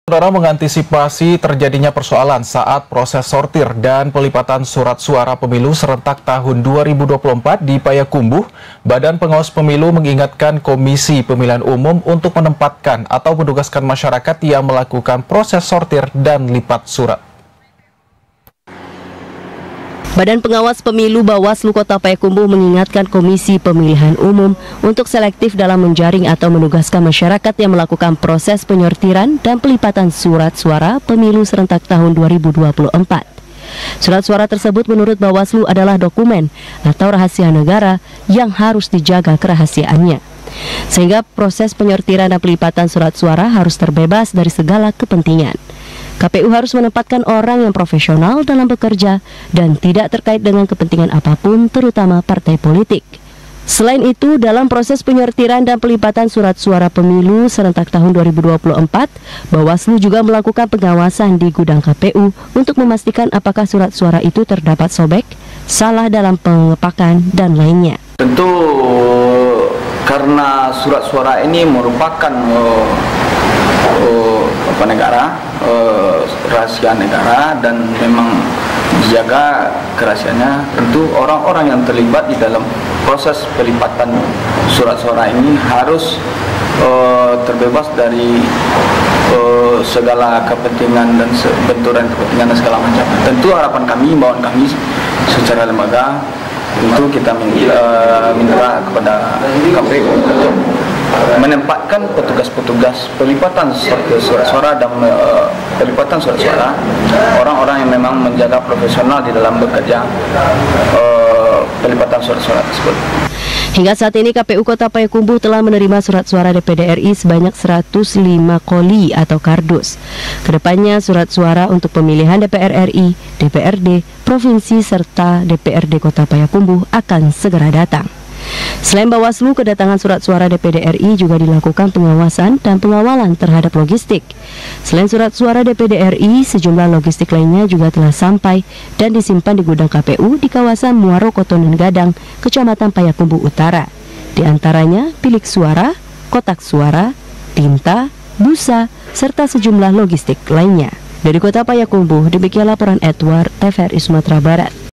Saudara, mengantisipasi terjadinya persoalan saat proses sortir dan pelipatan surat suara pemilu serentak tahun 2024 di Payakumbuh, Badan Pengawas Pemilu mengingatkan Komisi Pemilihan Umum untuk menempatkan atau menugaskan masyarakat yang melakukan proses sortir dan lipat surat. Badan Pengawas Pemilu Bawaslu Kota Payakumbuh mengingatkan Komisi Pemilihan Umum untuk selektif dalam menjaring atau menugaskan masyarakat yang melakukan proses penyortiran dan pelipatan surat suara pemilu serentak tahun 2024. Surat suara tersebut menurut Bawaslu adalah dokumen atau rahasia negara yang harus dijaga kerahasiaannya. Sehingga proses penyortiran dan pelipatan surat suara harus terbebas dari segala kepentingan. KPU harus menempatkan orang yang profesional dalam bekerja dan tidak terkait dengan kepentingan apapun, terutama partai politik. Selain itu, dalam proses penyortiran dan pelipatan surat suara pemilu serentak tahun 2024, Bawaslu juga melakukan pengawasan di gudang KPU untuk memastikan apakah surat suara itu terdapat sobek, salah dalam pengepakan, dan lainnya. Tentu karena surat suara ini merupakan rahasia negara dan memang dijaga kerahasiaannya, tentu orang-orang yang terlibat di dalam proses pelipatan surat suara ini harus terbebas dari segala kepentingan dan benturan kepentingan dan segala macam. Tentu harapan kami, imbauan kami secara lembaga, tentu kita minta kepada KPU untuk menempatkan petugas-petugas pelipatan surat suara dan pelipatan surat suara orang-orang yang memang menjaga profesional di dalam bekerja pelipatan surat suara tersebut. Hingga saat ini KPU Kota Payakumbuh telah menerima surat suara DPD RI sebanyak 105 koli atau kardus. Kedepannya surat suara untuk pemilihan DPR RI, DPRD, Provinsi serta DPRD Kota Payakumbuh akan segera datang. Selain Bawaslu, kedatangan surat suara DPD RI juga dilakukan pengawasan dan pengawalan terhadap logistik. Selain surat suara DPD RI, sejumlah logistik lainnya juga telah sampai dan disimpan di gudang KPU di kawasan Muaro Kotonan Gadang, Kecamatan Payakumbuh Utara. Di antaranya bilik suara, kotak suara, tinta, busa, serta sejumlah logistik lainnya. Dari Kota Payakumbuh, demikian laporan Edward, TVRI Sumatera Barat.